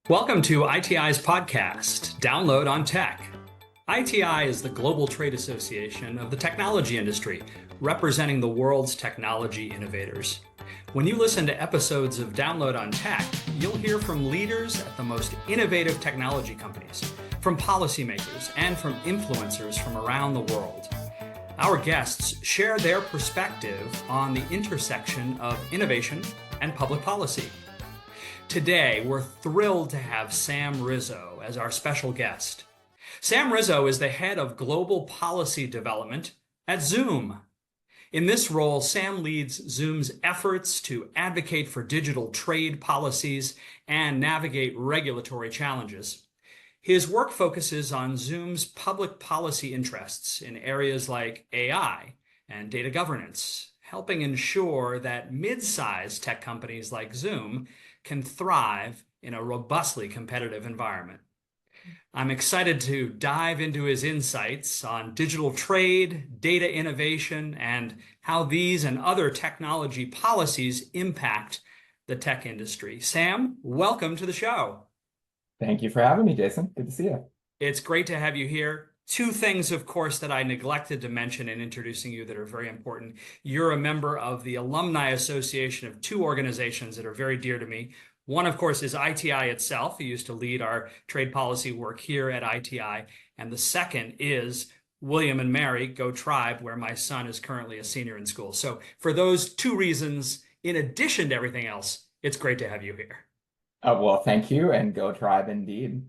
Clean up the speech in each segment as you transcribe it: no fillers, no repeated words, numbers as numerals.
Welcome to ITI's podcast, Download on Tech. ITI is the global trade association of the technology industry, representing the world's technology innovators. When you listen to episodes of Download on Tech, you'll hear from leaders at the most innovative technology companies, from policymakers, and from influencers from around the world. Our guests share their perspective on the intersection of innovation and public policy. Today, we're thrilled to have Sam Rizzo as our special guest. Sam Rizzo is the head of global policy development at Zoom. In this role, Sam leads Zoom's efforts to advocate for digital trade policies and navigate regulatory challenges. His work focuses on Zoom's public policy interests in areas like AI and data governance, helping ensure that mid-sized tech companies like Zoom can thrive in a robustly competitive environment. I'm excited to dive into his insights on digital trade, data innovation, and how these and other technology policies impact the tech industry. Sam, welcome to the show. Thank you for having me, Jason. Good to see you. It's great to have you here. Two things, of course, that I neglected to mention in introducing you that are very important. You're a member of the Alumni Association of two organizations that are very dear to me. One, of course, is ITI itself, who used to lead our trade policy work here at ITI. And the second is William and Mary, Go Tribe, where my son is currently a senior in school. So for those two reasons, in addition to everything else, it's great to have you here. Well, thank you, and Go Tribe indeed.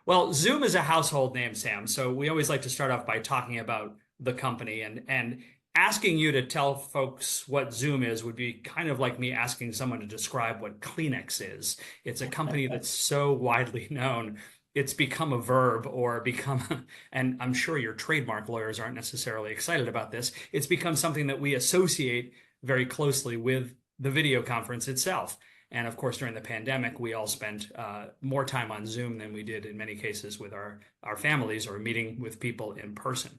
Well, Zoom is a household name, Sam. So we always like to start off by talking about the company, and asking you to tell folks what Zoom is would be kind of like me asking someone to describe what Kleenex is. It's a company that's so widely known, it's become a verb or become, and I'm sure your trademark lawyers aren't necessarily excited about this, it's become something that we associate very closely with the video conference itself. And of course, during the pandemic, we all spent more time on Zoom than we did in many cases with our families or meeting with people in person.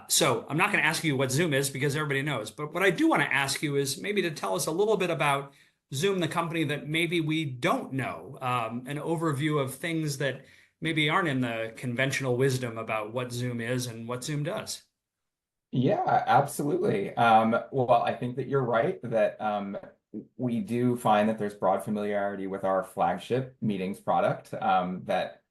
So I'm not going to ask you what Zoom is because everybody knows. But what I do want to ask you is maybe to tell us a little bit about Zoom, the company that maybe we don't know, an overview of things that maybe aren't in the conventional wisdom about what Zoom is and what Zoom does. Yeah, absolutely. Well, I think that you're right that we do find that there's broad familiarity with our flagship meetings product, that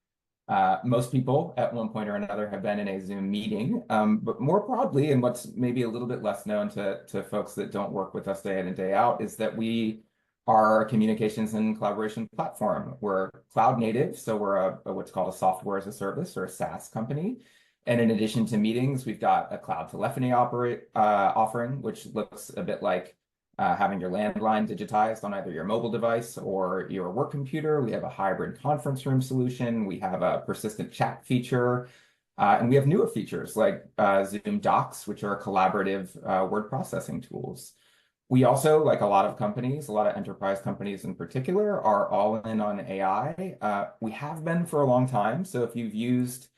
most people at one point or another have been in a Zoom meeting, but more broadly, and what's maybe a little bit less known to folks that don't work with us day in and day out, is that we are a communications and collaboration platform. We're cloud native, so we're what's called a software as a service or a SaaS company. And in addition to meetings, we've got a cloud telephony offering, which looks a bit like having your landline digitized on either your mobile device or your work computer. We have a hybrid conference room solution. We have a persistent chat feature. And we have newer features like Zoom Docs, which are collaborative word processing tools. We also, like a lot of companies, a lot of enterprise companies in particular, are all in on AI. We have been for a long time. So if you've used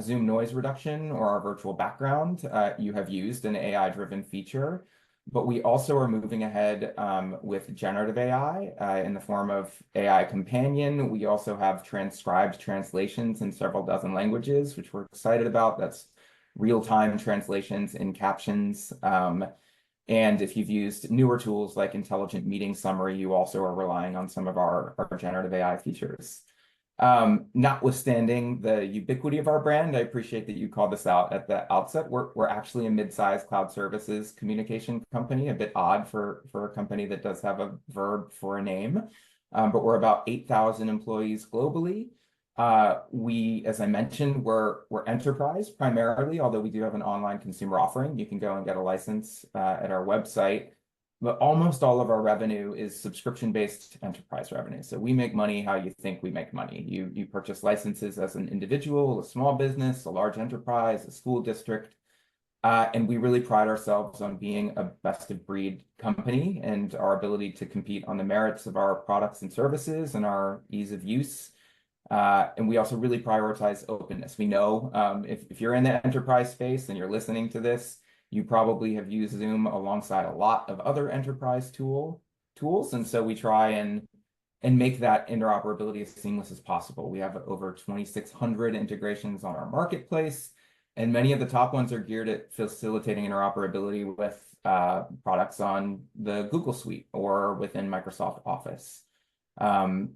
Zoom noise reduction or our virtual background, you have used an AI-driven feature. But we also are moving ahead with generative AI in the form of AI Companion. We also have transcribed translations in several dozen languages, which we're excited about. That's real-time translations in captions. And if you've used newer tools like Intelligent Meeting Summary, you also are relying on some of our generative AI features. Notwithstanding the ubiquity of our brand, I appreciate that you called this out at the outset. We're actually a mid-sized cloud services communication company, a bit odd for a company that does have a verb for a name, but we're about 8,000 employees globally. We, as I mentioned, we're enterprise primarily, although we do have an online consumer offering. You can go and get a license at our website. But almost all of our revenue is subscription-based enterprise revenue. So we make money how you think we make money. You purchase licenses as an individual, a small business, a large enterprise, a school district. And we really pride ourselves on being a best-of-breed company and our ability to compete on the merits of our products and services and our ease of use. And we also really prioritize openness. We know if you're in the enterprise space and you're listening to this, you probably have used Zoom alongside a lot of other enterprise tools. And so we try and and make that interoperability as seamless as possible. We have over 2,600 integrations on our marketplace, and many of the top ones are geared at facilitating interoperability with products on the Google Suite or within Microsoft Office.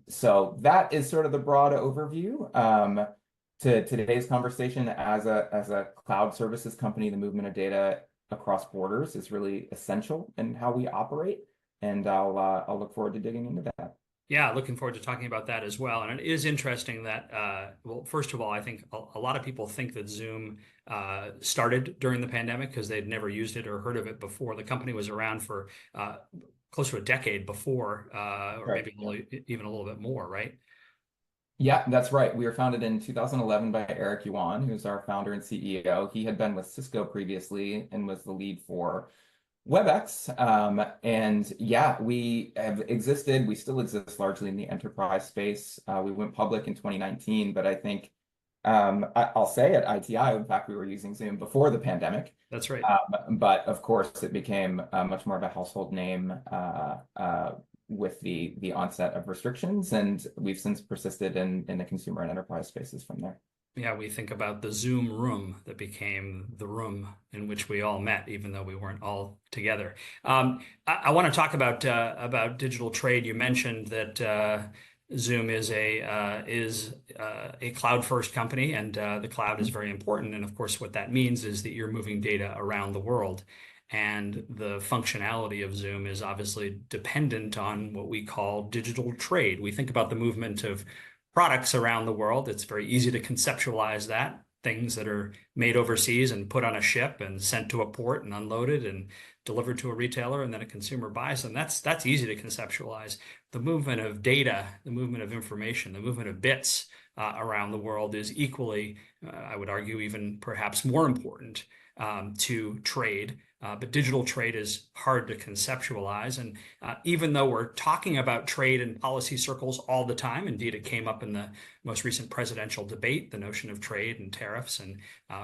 So that is sort of the broad overview. To today's conversation, as a cloud services company, the movement of data across borders is really essential in how we operate, and I'll look forward to digging into that. Yeah, looking forward to talking about that as well. And it is interesting that, well, first of all, I think a lot of people think that Zoom started during the pandemic because they'd never used it or heard of it before. The company was around for close to a decade before, or Right. maybe even a little bit more, right? Yeah, that's right. We were founded in 2011 by Eric Yuan, who's our founder and CEO. He had been with Cisco previously and was the lead for WebEx. And yeah, we have existed. We still exist largely in the enterprise space. We went public in 2019, but I think I'll say at ITI, in fact, we were using Zoom before the pandemic. That's right. But of course, it became much more of a household name with the onset of restrictions, and we've since persisted in the consumer and enterprise spaces from there. Yeah, we think about the Zoom room that became the room in which we all met, even though we weren't all together. I want to talk about digital trade. You mentioned that Zoom is a cloud first company, and the cloud is very important. And of course, what that means is that you're moving data around the world. And the functionality of Zoom is obviously dependent on what we call digital trade. We think about the movement of products around the world. It's very easy to conceptualize that. Things that are made overseas and put on a ship and sent to a port and unloaded and delivered to a retailer, and then a consumer buys them. That's easy to conceptualize. The movement of data, the movement of information, the movement of bits around the world is equally, I would argue, even perhaps more important to trade. But digital trade is hard to conceptualize. And even though we're talking about trade in policy circles all the time, indeed, it came up in the most recent presidential debate, the notion of trade and tariffs and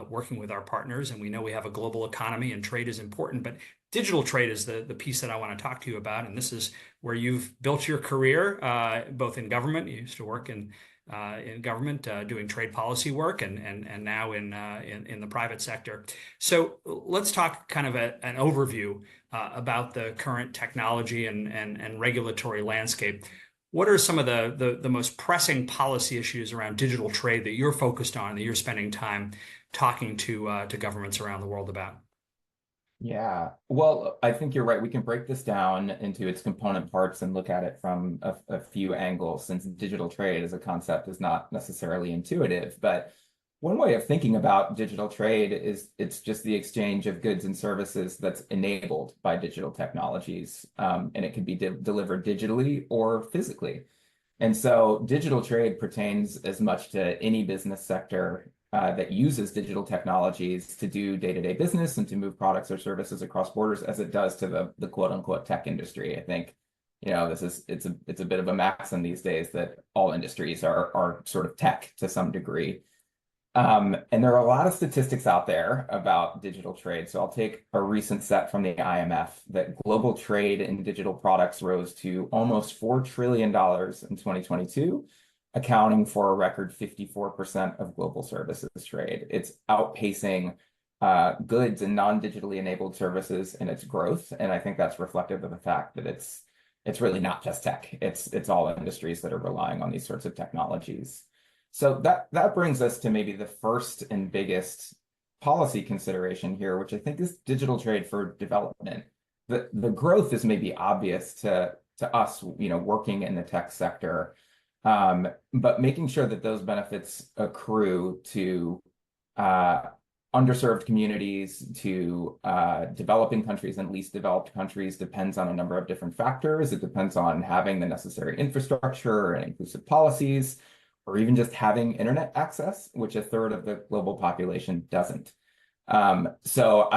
working with our partners. And we know we have a global economy and trade is important, but digital trade is the piece that I want to talk to you about. And this is where you've built your career, both in government. You used to work in government doing trade policy work, and now in the private sector. So let's talk kind of an overview about the current technology and regulatory landscape. What are some of the most pressing policy issues around digital trade that you're focused on, that you're spending time talking to governments around the world about? Yeah, well, I think you're right. We can break this down into its component parts and look at it from a few angles, since digital trade as a concept is not necessarily intuitive. But one way of thinking about digital trade is it's just the exchange of goods and services that's enabled by digital technologies. And it can be delivered digitally or physically. And so digital trade pertains as much to any business sector that uses digital technologies to do day-to-day business and to move products or services across borders as it does to the quote unquote tech industry. I think, it's a bit of a maxim these days that all industries are sort of tech to some degree. And there are a lot of statistics out there about digital trade. So I'll take a recent set from the IMF that global trade in digital products rose to almost $4 trillion in 2022, accounting for a record 54% of global services trade. It's outpacing goods and non-digitally enabled services in its growth. And I think that's reflective of the fact that it's really not just tech. It's all industries that are relying on these sorts of technologies. So that brings us to maybe the first and biggest policy consideration here, which I think is digital trade for development. The growth is maybe obvious to us, working in the tech sector, but making sure that those benefits accrue to underserved communities, to developing countries and least developed countries depends on a number of different factors. It depends on having the necessary infrastructure and inclusive policies, or even just having internet access, which a third of the global population doesn't. So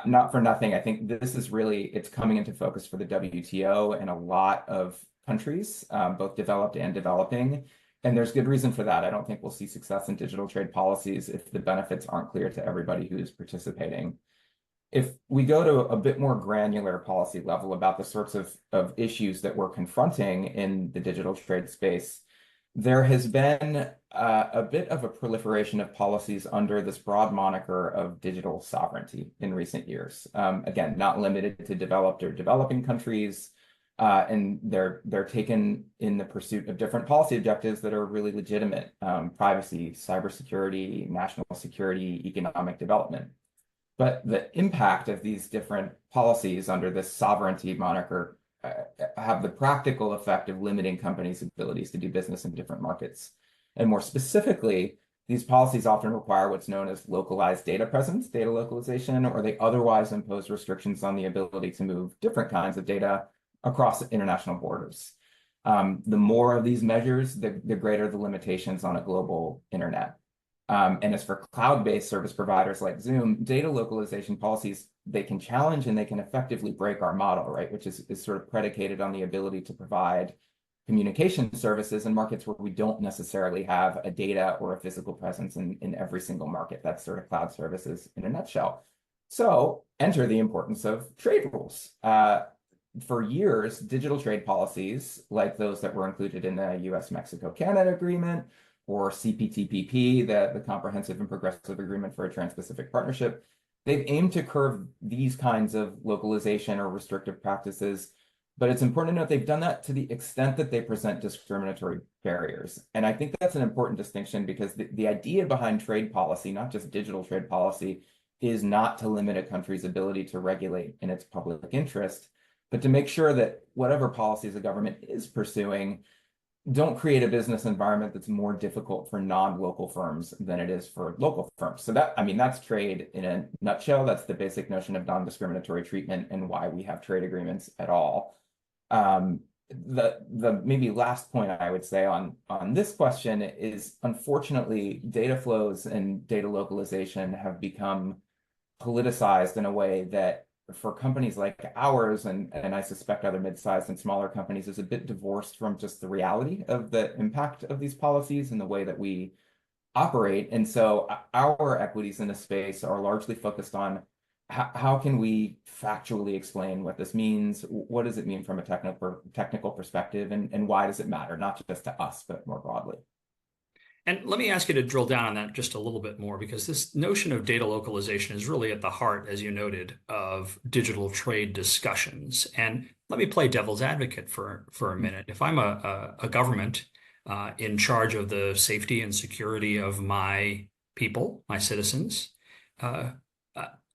not for nothing, I think this is really, it's coming into focus for the WTO and a lot of countries, both developed and developing. And there's good reason for that. I don't think we'll see success in digital trade policies if the benefits aren't clear to everybody who is participating. if we go to a bit more granular policy level about the sorts of issues that we're confronting in the digital trade space, there has been a bit of a proliferation of policies under this broad moniker of digital sovereignty in recent years. Again, not limited to developed or developing countries, and they're taken in the pursuit of different policy objectives that are really legitimate: privacy, cybersecurity, national security, economic development. But the impact of these different policies under this sovereignty moniker have the practical effect of limiting companies' abilities to do business in different markets. And more specifically, these policies often require what's known as localized data presence, data localization, or they otherwise impose restrictions on the ability to move different kinds of data across international borders. The more of these measures, the greater the limitations on a global internet. And as for cloud-based service providers like Zoom, data localization policies, they can challenge and they can effectively break our model, right? Which is sort of predicated on the ability to provide communication services in markets where we don't necessarily have a data or a physical presence in every single market. That's sort of cloud services in a nutshell. So enter the importance of trade rules. For years, digital trade policies, like those that were included in the US-Mexico-Canada agreement, or CPTPP, the Comprehensive and Progressive Agreement for a Trans-Pacific Partnership, they've aimed to curb these kinds of localization or restrictive practices. But it's important to note they've done that to the extent that they present discriminatory barriers. And I think that's an important distinction because the idea behind trade policy, not just digital trade policy, is not to limit a country's ability to regulate in its public interest, but to make sure that whatever policies a government is pursuing don't create a business environment that's more difficult for non-local firms than it is for local firms. So that, I mean, that's trade in a nutshell. That's the basic notion of non-discriminatory treatment and why we have trade agreements at all. The maybe last point I would say on this question is, unfortunately, data flows and data localization have become politicized in a way that for companies like ours, and I suspect other mid-sized and smaller companies, is a bit divorced from just the reality of the impact of these policies and the way that we operate. And so our equities in the space are largely focused on how can we factually explain what this means? What does it mean from a technical perspective? And why does it matter, not just to us, but more broadly? And let me ask you to drill down on that just a little bit more, because this notion of data localization is really at the heart, as you noted, of digital trade discussions. And let me play devil's advocate for a minute. If I'm a government in charge of the safety and security of my people, my citizens, uh,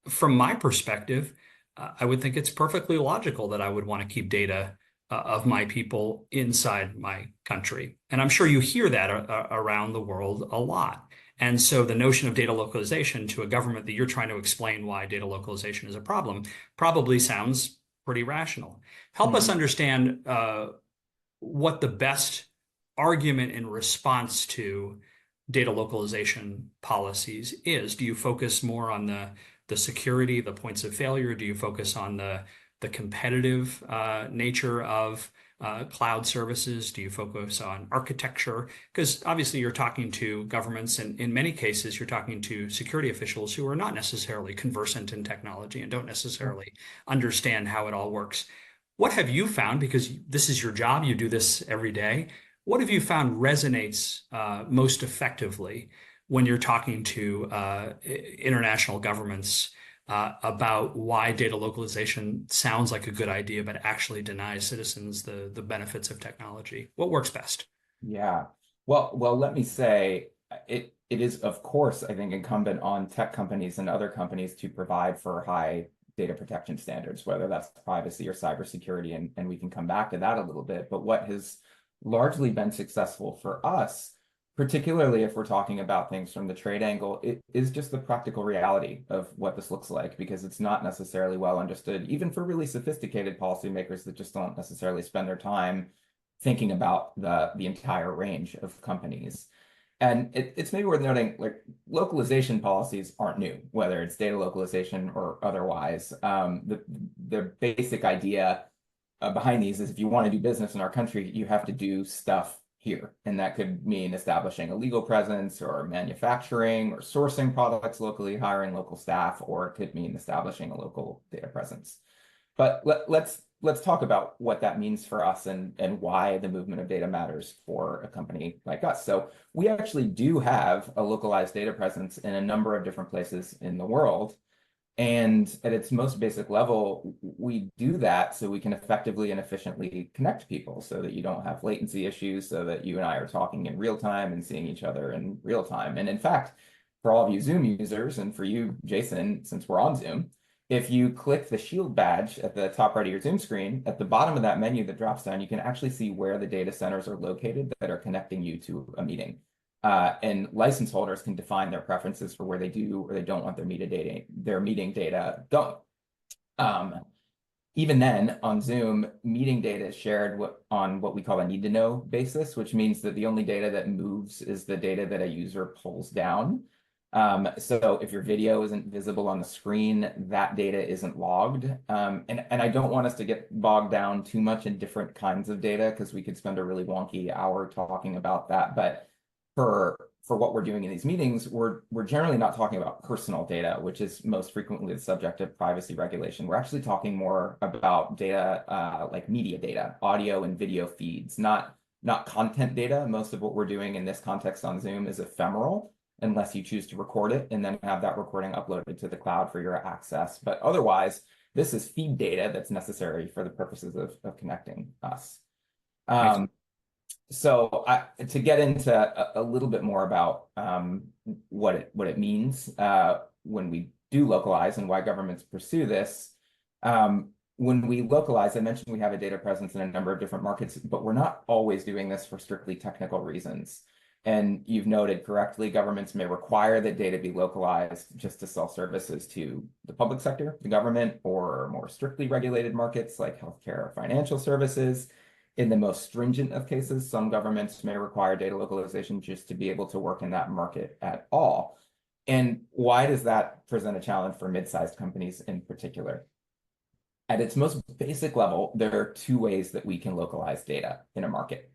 from my perspective, I would think it's perfectly logical that I would want to keep data of my people inside my country. And I'm sure you hear that around the world a lot. And so the notion of data localization to a government that you're trying to explain why data localization is a problem probably sounds pretty rational. Help us understand what the best argument in response to data localization policies is. Do you focus more on the security, the points of failure? Do you focus on the competitive nature of cloud services? Do you focus on architecture? Because obviously you're talking to governments, and in many cases you're talking to security officials who are not necessarily conversant in technology and don't necessarily understand how it all works. What have you found, because this is your job, you do this every day, what have you found resonates most effectively when you're talking to international governments about why data localization sounds like a good idea, but actually denies citizens the benefits of technology? What works best? Yeah. Well, let me say it is, of course, I think, incumbent on tech companies and other companies to provide for high data protection standards, whether that's privacy or cybersecurity, and we can come back to that a little bit. But what has largely been successful for us, particularly if we're talking about things from the trade angle, it is just the practical reality of what this looks like, because it's not necessarily well understood, even for really sophisticated policymakers that just don't necessarily spend their time thinking about the entire range of companies. And it's maybe worth noting, like, localization policies aren't new, whether it's data localization or otherwise. The basic idea behind these is if you want to do business in our country, you have to do stuff here. And that could mean establishing a legal presence or manufacturing or sourcing products locally, hiring local staff, or it could mean establishing a local data presence. But let's talk about what that means for us and why the movement of data matters for a company like us. So we actually do have a localized data presence in a number of different places in the world. And at its most basic level, we do that so we can effectively and efficiently connect people so that you don't have latency issues, so that you and I are talking in real time and seeing each other in real time. And in fact, for all of you Zoom users, and for you, Jason, since we're on Zoom, if you click the shield badge at the top right of your Zoom screen, at the bottom of that menu that drops down, you can actually see where the data centers are located that are connecting you to a meeting. And license holders can define their preferences for where they do or they don't want their meeting data going. Even then, on Zoom, meeting data is shared on what we call a need-to-know basis, which means that the only data that moves is the data that a user pulls down. So if your video isn't visible on the screen, that data isn't logged. And I don't want us to get bogged down too much in different kinds of data because we could spend a really wonky hour talking about that. But for what we're doing in these meetings, we're generally not talking about personal data, which is most frequently the subject of privacy regulation. We're actually talking more about data like media data, audio and video feeds, not content data. Most of what we're doing in this context on Zoom is ephemeral, unless you choose to record it and then have that recording uploaded to the cloud for your access. But otherwise, this is feed data that's necessary for the purposes of connecting us. So to get into a little bit more about what it means when we do localize and why governments pursue this, when we localize, I mentioned we have a data presence in a number of different markets, but we're not always doing this for strictly technical reasons. And you've noted correctly, governments may require that data be localized just to sell services to the public sector, the government, or more strictly regulated markets like healthcare or financial services. In the most stringent of cases, some governments may require data localization just to be able to work in that market at all. And why does that present a challenge for mid-sized companies in particular? At its most basic level, there are two ways that we can localize data in a market.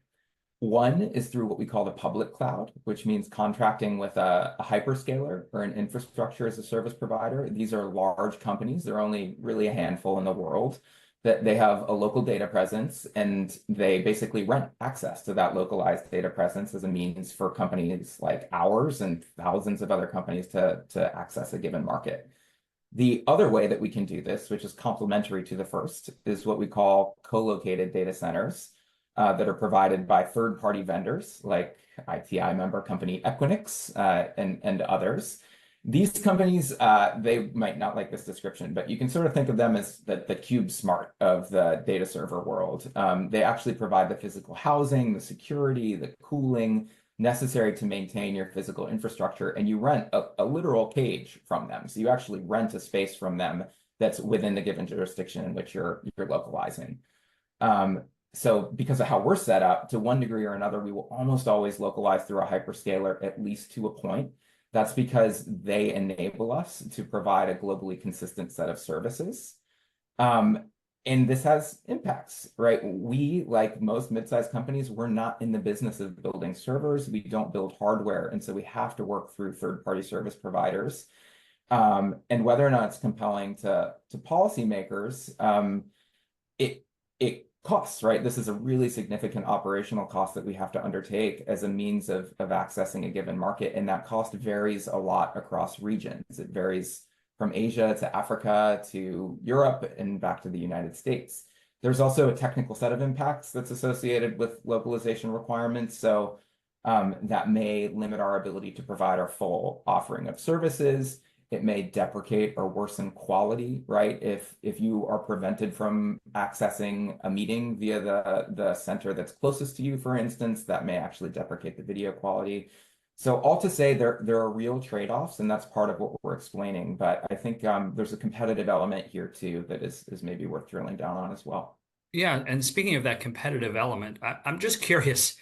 One is through what we call the public cloud, which means contracting with a hyperscaler or an infrastructure as a service provider. These are large companies. There are only really a handful in the world that they have a local data presence, and they basically rent access to that localized data presence as a means for companies like ours and thousands of other companies to access a given market. The other way that we can do this, which is complementary to the first, is what we call co-located data centers that are provided by third-party vendors like ITI member company Equinix and others. These companies, they might not like this description, but you can sort of think of them as the CubeSmart of the data server world. They actually provide the physical housing, the security, the cooling necessary to maintain your physical infrastructure, and you rent a literal cage from them. So you actually rent a space from them that's within the given jurisdiction in which you're localizing. So because of how we're set up, to one degree or another, we will almost always localize through a hyperscaler, at least to a point. That's because they enable us to provide a globally consistent set of services. And this has impacts, right? We, like most mid-sized companies, we're not in the business of building servers. We don't build hardware. And so we have to work through third-party service providers. And whether or not it's compelling to policymakers, it costs, right? This is a really significant operational cost that we have to undertake as a means of accessing a given market. And that cost varies a lot across regions. It varies from Asia to Africa to Europe and back to the United States. There's also a technical set of impacts that's associated with localization requirements. So that may limit our ability to provide our full offering of services. It may deprecate or worsen quality, right? If you are prevented from accessing a meeting via the center that's closest to you, for instance, that may actually deprecate the video quality. So all to say, there are real trade-offs, and that's part of what we're explaining. But I think there's a competitive element here too that is maybe worth drilling down on as well. Yeah, and speaking of that competitive element, I'm just curious.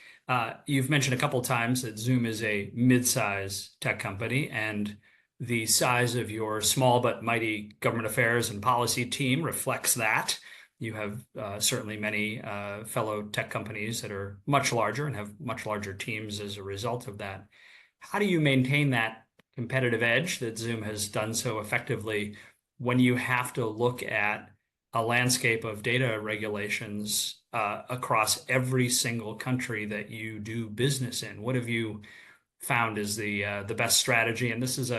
You've mentioned a couple of times that Zoom is a mid-size tech company, and the size of your small but mighty government affairs and policy team reflects that. You have certainly many fellow tech companies that are much larger and have much larger teams as a result of that. How do you maintain that competitive edge that Zoom has done so effectively when you have to look at a landscape of data regulations across every single country that you do business in? What have you found is the best strategy? And this is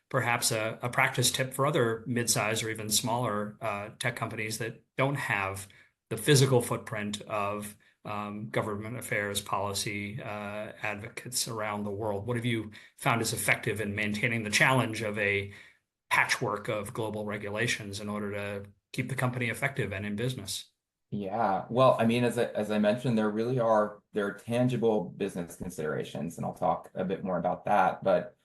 perhaps a practice tip for other mid-size or even smaller tech companies that don't have the physical footprint of government affairs policy advocates around the world. What have you found is effective in maintaining the challenge of a patchwork of global regulations in order to keep the company effective and in business? Yeah, well, I mean, as I mentioned, there are tangible business considerations, and I'll talk a bit more about that. But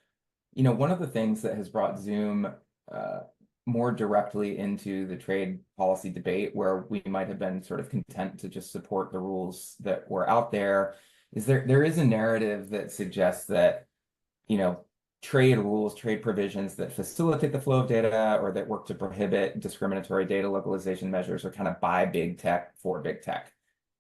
one of the things that has brought Zoom uh, more directly into the trade policy debate, where we might have been sort of content to just support the rules that were out there, is there is a narrative that suggests that you know, trade rules, trade provisions that facilitate the flow of data or that work to prohibit discriminatory data localization measures are kind of by big tech for big tech.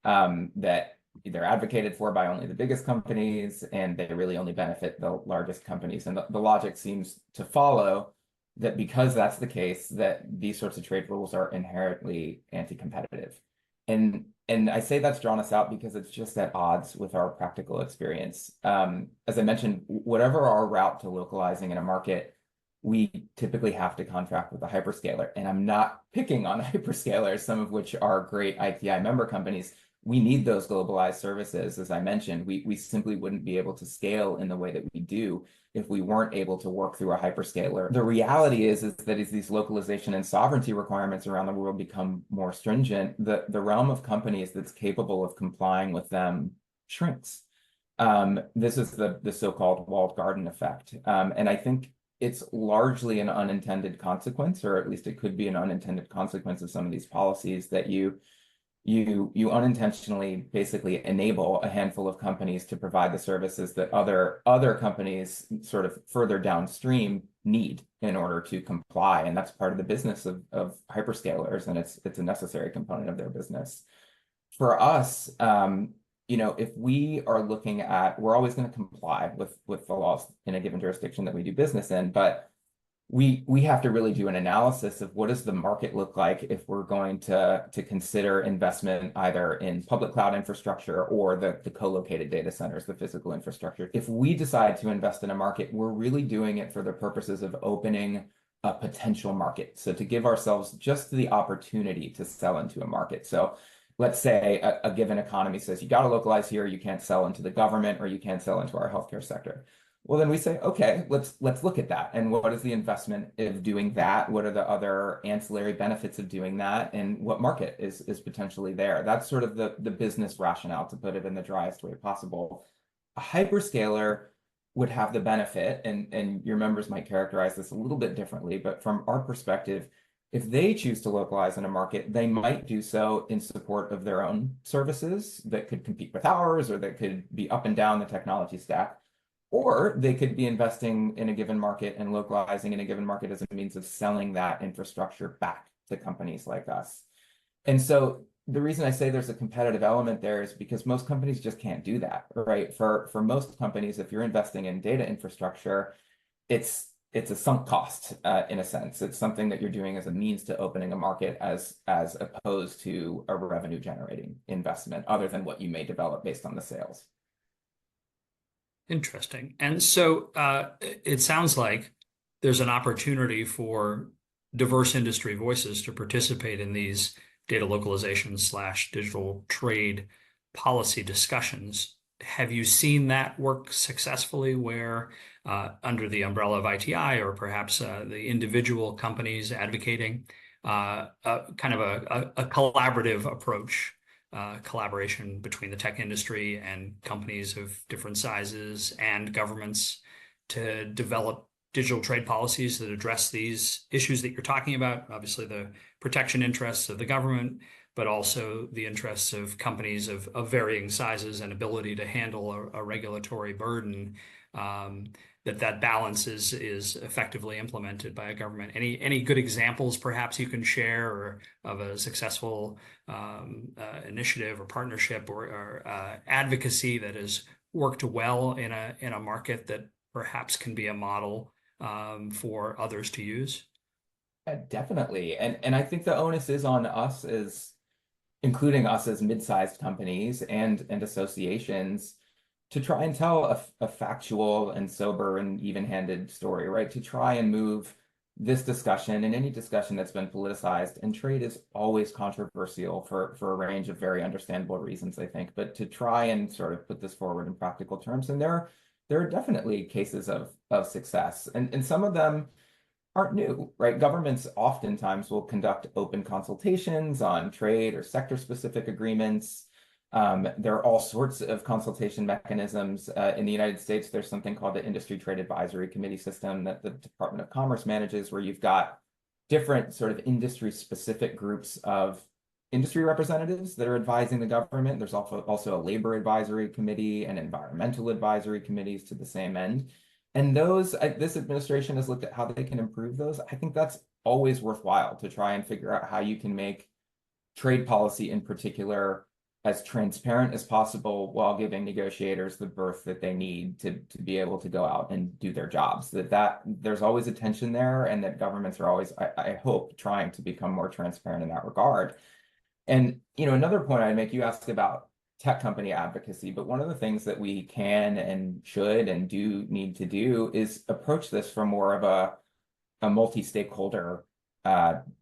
That they're advocated for by only the biggest companies and they really only benefit the largest companies. And the logic seems to follow that because that's the case, that these sorts of trade rules are inherently anti-competitive. And I say that's drawn us out because it's just at odds with our practical experience. As I mentioned, whatever our route to localizing in a market, we typically have to contract with a hyperscaler. And I'm not picking on hyperscalers, some of which are great ITI member companies. We need those globalized services. As I mentioned, we simply wouldn't be able to scale in the way that we do if we weren't able to work through a hyperscaler. The reality is that as these localization and sovereignty requirements around the world become more stringent, the realm of companies that's capable of complying with them shrinks. This is the so-called walled garden effect. And I think it's largely an unintended consequence, or at least it could be an unintended consequence of some of these policies that you unintentionally basically enable a handful of companies to provide the services that other companies sort of further downstream need in order to comply. And that's part of the business of hyperscalers, and it's a necessary component of their business. For us, if we are looking at, we're always going to comply with the laws in a given jurisdiction that we do business in, but we have to really do an analysis of what does the market look like if we're going to consider investment either in public cloud infrastructure or the co-located data centers, the physical infrastructure. If we decide to invest in a market, we're really doing it for the purposes of opening a potential market. So to give ourselves just the opportunity to sell into a market. So let's say a given economy says you got to localize here, you can't sell into the government or you can't sell into our healthcare sector. Well, then we say, okay, let's look at that. And what is the investment of doing that? What are the other ancillary benefits of doing that? And what market is potentially there? That's sort of the business rationale, to put it in the driest way possible. A hyperscaler would have the benefit, and your members might characterize this a little bit differently, but from our perspective, if they choose to localize in a market, they might do so in support of their own services that could compete with ours or that could be up and down the technology stack. Or they could be investing in a given market and localizing in a given market as a means of selling that infrastructure back to companies like us. And so the reason I say there's a competitive element there is because most companies just can't do that, right? For most companies, if you're investing in data infrastructure, it's a sunk cost in a sense. It's something that you're doing as a means to opening a market as opposed to a revenue generating investment, other than what you may develop based on the sales. Interesting. And so it sounds like there's an opportunity for diverse industry voices to participate in these data localization slash digital trade policy discussions. Have you seen that work successfully where under the umbrella of ITI or perhaps the individual companies advocating kind of a collaborative approach, collaboration between the tech industry and companies of different sizes and governments to develop digital trade policies that address these issues that you're talking about? Obviously, the protection interests of the government, but also the interests of companies of varying sizes and ability to handle a regulatory burden, that balance is effectively implemented by a government. Any good examples perhaps you can share or of a successful initiative or partnership or advocacy that has worked well in a market that perhaps can be a model for others to use? Definitely. And I think the onus is on us as including us as mid-sized companies and associations to try and tell a factual and sober and even-handed story, right? To try and move this discussion and any discussion that's been politicized, and trade is always controversial for a range of very understandable reasons, I think, but to try and sort of put this forward in practical terms. And there are definitely cases of success, and some of them aren't new, right? Governments oftentimes will conduct open consultations on trade or sector-specific agreements. There are all sorts of consultation mechanisms. In the United States, there's something called the Industry Trade Advisory Committee system that the Department of Commerce manages, where you've got different sort of industry-specific groups of industry representatives that are advising the government. There's also a labor advisory committee and environmental advisory committees to the same end. And this administration has looked at how they can improve those. I think that's always worthwhile to try and figure out how you can make trade policy in particular as transparent as possible while giving negotiators the berth that they need to be able to go out and do their jobs. That there's always a tension there, and that governments are always, I hope, trying to become more transparent in that regard. And another point I'd make, you asked about tech company advocacy, but one of the things that we can and should and do need to do is approach this from more of a multi-stakeholder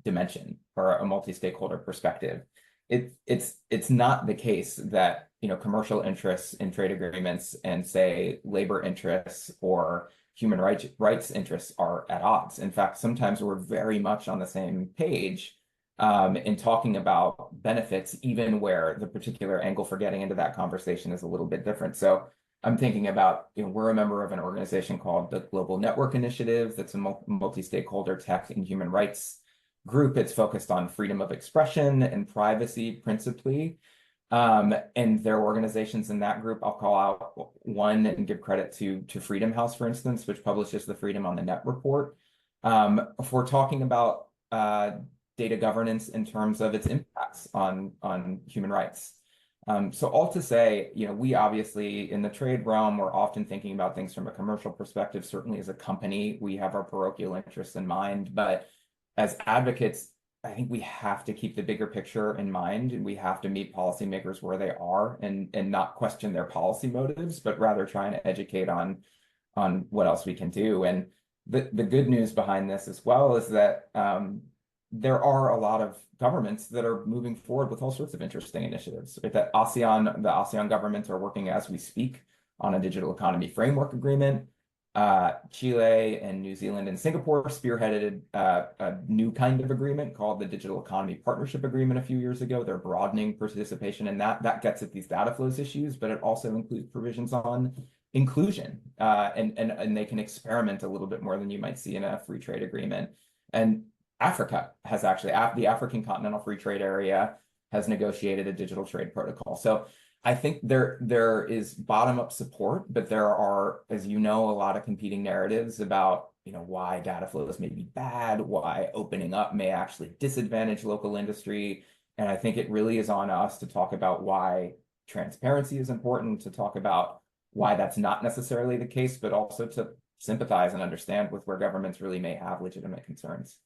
dimension or a multi-stakeholder perspective. It's not the case that commercial interests in trade agreements and, say, labor interests or human rights interests are at odds. In fact, sometimes we're very much on the same page in talking about benefits, even where the particular angle for getting into that conversation is a little bit different. So I'm thinking about, we're a member of an organization called the Global Network Initiative. That's a multi-stakeholder tech and human rights group. It's focused on freedom of expression and privacy principally. And there are organizations in that group. I'll call out one and give credit to Freedom House, for instance, which publishes the Freedom on the Net report. If we're talking about data governance in terms of its impacts on human rights. So all to say, we obviously in the trade realm, we're often thinking about things from a commercial perspective. Certainly as a company, we have our parochial interests in mind, but as advocates, I think we have to keep the bigger picture in mind, and we have to meet policymakers where they are and not question their policy motives, but rather trying to educate on what else we can do. And the good news behind this as well is that there are a lot of governments that are moving forward with all sorts of interesting initiatives. The ASEAN governments are working as we speak on a digital economy framework agreement. Chile and New Zealand and Singapore spearheaded a new kind of agreement called the Digital Economy Partnership Agreement a few years ago. They're broadening participation in that. That gets at these data flows issues, but it also includes provisions on inclusion, and they can experiment a little bit more than you might see in a free trade agreement. And Africa has actually, the African Continental Free Trade Area has negotiated a digital trade protocol. So I think there is bottom-up support, but there are, as you know, a lot of competing narratives about why data flows may be bad, why opening up may actually disadvantage local industry. And I think it really is on us to talk about why transparency is important, to talk about why that's not necessarily the case, but also to sympathize and understand with where governments really may have legitimate concerns.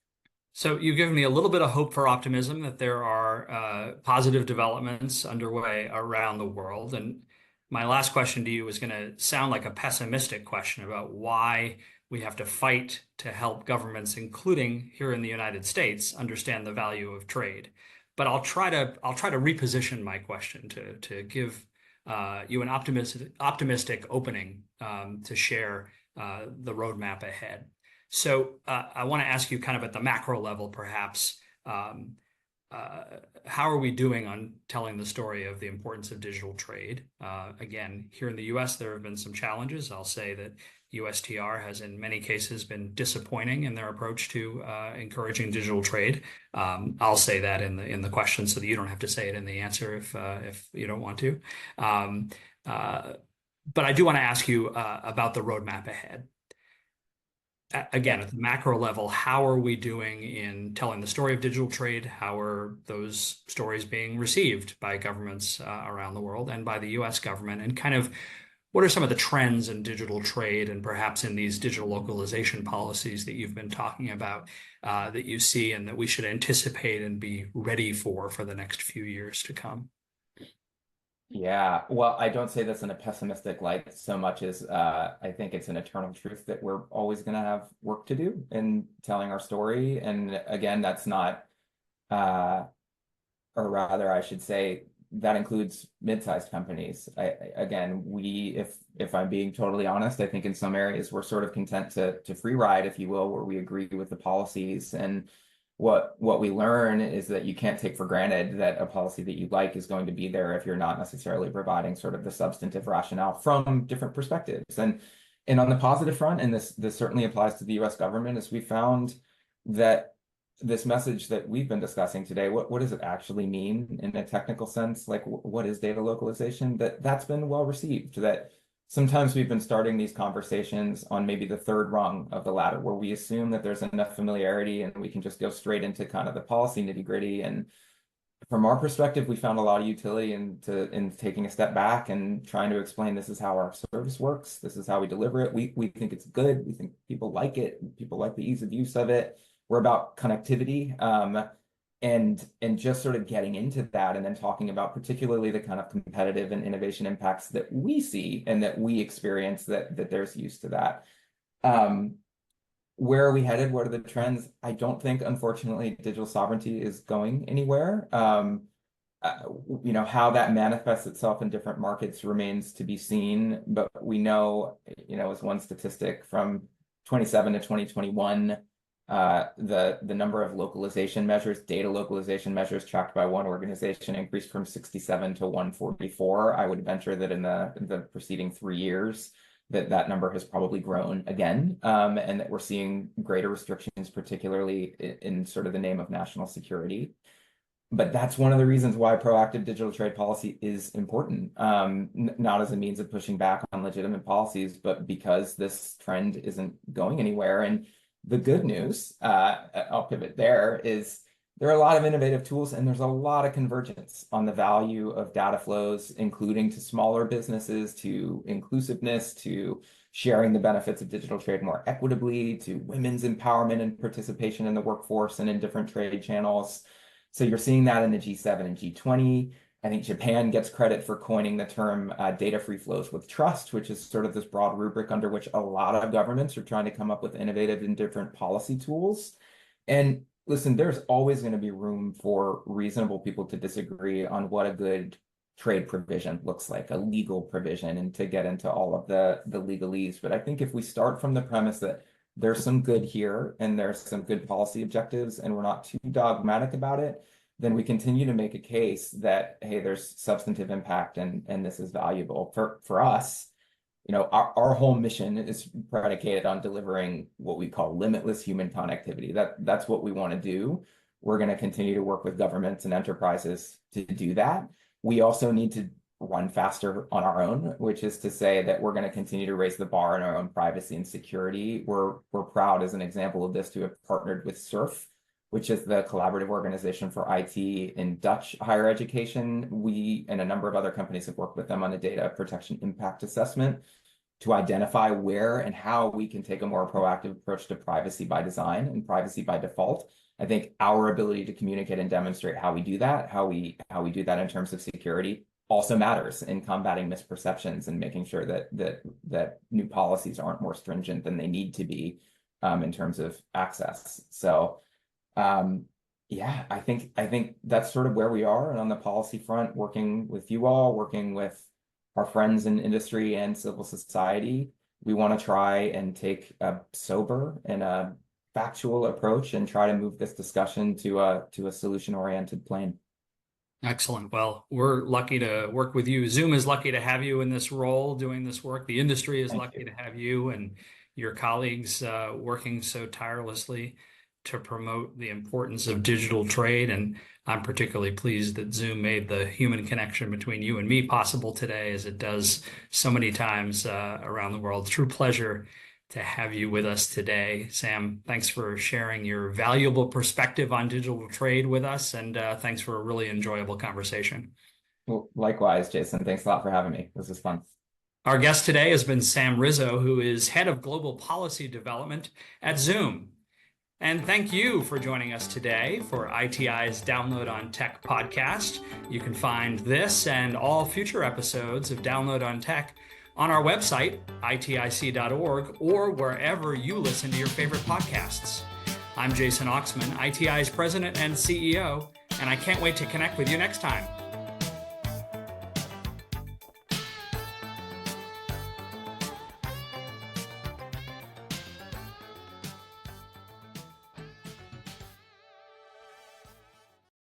So you've given me a little bit of hope for optimism that there are positive developments underway around the world. And my last question to you is going to sound like a pessimistic question about why we have to fight to help governments, including here in the United States, understand the value of trade. But I'll try to reposition my question to give you an optimistic opening to share the roadmap ahead. So I want to ask you kind of at the macro level, perhaps, uh, how are we doing on telling the story of the importance of digital trade? Again, here in the US, there have been some challenges. I'll say that USTR has, in many cases, been disappointing in their approach to encouraging digital trade. I'll say that in the question so that you don't have to say it in the answer if you don't want to. Um, uh, but I do want to ask you about the roadmap ahead. Again, Yeah. at the macro level, how are we doing in telling the story of digital trade? How are those stories being received by governments around the world and by the US government? And kind of what are some of the trends in digital trade and perhaps in these digital localization policies that you've been talking about that you see and that we should anticipate and be ready for the next few years to come? Yeah, well, I don't say this in a pessimistic light so much as I think it's an eternal truth that we're always going to have work to do in telling our story. And again, that's not, uh, or rather, I should say, that includes mid-sized companies. Again, if I'm being totally honest, I think in some areas we're sort of content to free ride, if you will, where we agree with the policies. And what we learn is that you can't take for granted that a policy that you like is going to be there if you're not necessarily providing sort of the substantive rationale from different perspectives. And on the positive front, and this certainly applies to the US government, is we found that this message that we've been discussing today, what does it actually mean in a technical sense? Like, what is data localization? That's been well received. That sometimes we've been starting these conversations on maybe the third rung of the ladder, where we assume that there's enough familiarity and we can just go straight into kind of the policy nitty-gritty. And from our perspective, we found a lot of utility in taking a step back and trying to explain this is how our service works. This is how we deliver it. We think it's good. We think people like it. People like the ease of use of it. We're about connectivity, and just sort of getting into that, and then talking about particularly the kind of competitive and innovation impacts that we see and that we experience that there's use to that. Um, where are we headed? What are the trends? I don't think, unfortunately, digital sovereignty is going anywhere. Uh, how that manifests itself in different markets remains to be seen, but we know, as one statistic from 27 to 2021, the number of localization measures, data localization measures tracked by one organization increased from 67 to 144. I would venture that in the preceding 3 years, that number has probably grown again, and that we're seeing greater restrictions, particularly in sort of the name of national security. But that's one of the reasons why proactive digital trade policy is important, not as a means of pushing back on legitimate policies, but because this trend isn't going anywhere. And the good news, I'll pivot there, is there are a lot of innovative tools and there's a lot of convergence on the value of data flows, including to smaller businesses, to inclusiveness, to sharing the benefits of digital trade more equitably, to women's empowerment and participation in the workforce and in different trade channels. So you're seeing that in the G7 and G20. I think Japan gets credit for coining the term data free flows with trust, which is sort of this broad rubric under which a lot of governments are trying to come up with innovative and different policy tools. And listen, there's always going to be room for reasonable people to disagree on what a good trade provision looks like, a legal provision, and to get into all of the legalese. But I think if we start from the premise that there's some good here and there's some good policy objectives and we're not too dogmatic about it, then we continue to make a case that, hey, there's substantive impact and this is valuable. For us, our whole mission is predicated on delivering what we call limitless human connectivity. That's what we want to do. We're going to continue to work with governments and enterprises to do that. We also need to run faster on our own, which is to say that we're going to continue to raise the bar in our own privacy and security. We're proud, as an example of this, to have partnered with SURF, which is the collaborative organization for IT in Dutch higher education. We and a number of other companies have worked with them on a data protection impact assessment to identify where and how we can take a more proactive approach to privacy by design and privacy by default. I think our ability to communicate and demonstrate how we do that, how we do that in terms of security, also matters in combating misperceptions and making sure that new policies aren't more stringent than they need to be in terms of access. So yeah, I think that's sort of where we are. And on the policy front, working with you all, working with our friends in industry and civil society, we want to try and take a sober and a factual approach and try to move this discussion to a solution-oriented plane. Excellent. Well, we're lucky to work with you. Zoom is lucky to have you in this role doing this work. The industry is Thank lucky you. to have you and your colleagues working so tirelessly to promote the importance of digital trade. And I'm particularly pleased that Zoom made the human connection between you and me possible today, as it does so many times around the world. True pleasure to have you with us today. Sam, thanks for sharing your valuable perspective on digital trade with us, and thanks for a really enjoyable conversation. Well, likewise, Jason. Thanks a lot for having me. This was fun. Our guest today has been Sam Rizzo, who is Head of Global Policy Development at Zoom. And thank you for joining us today for ITI's Download on Tech podcast. You can find this and all future episodes of Download on Tech on our website, itic.org, or wherever you listen to your favorite podcasts. I'm Jason Oxman, ITI's President and CEO, and I can't wait to connect with you next time.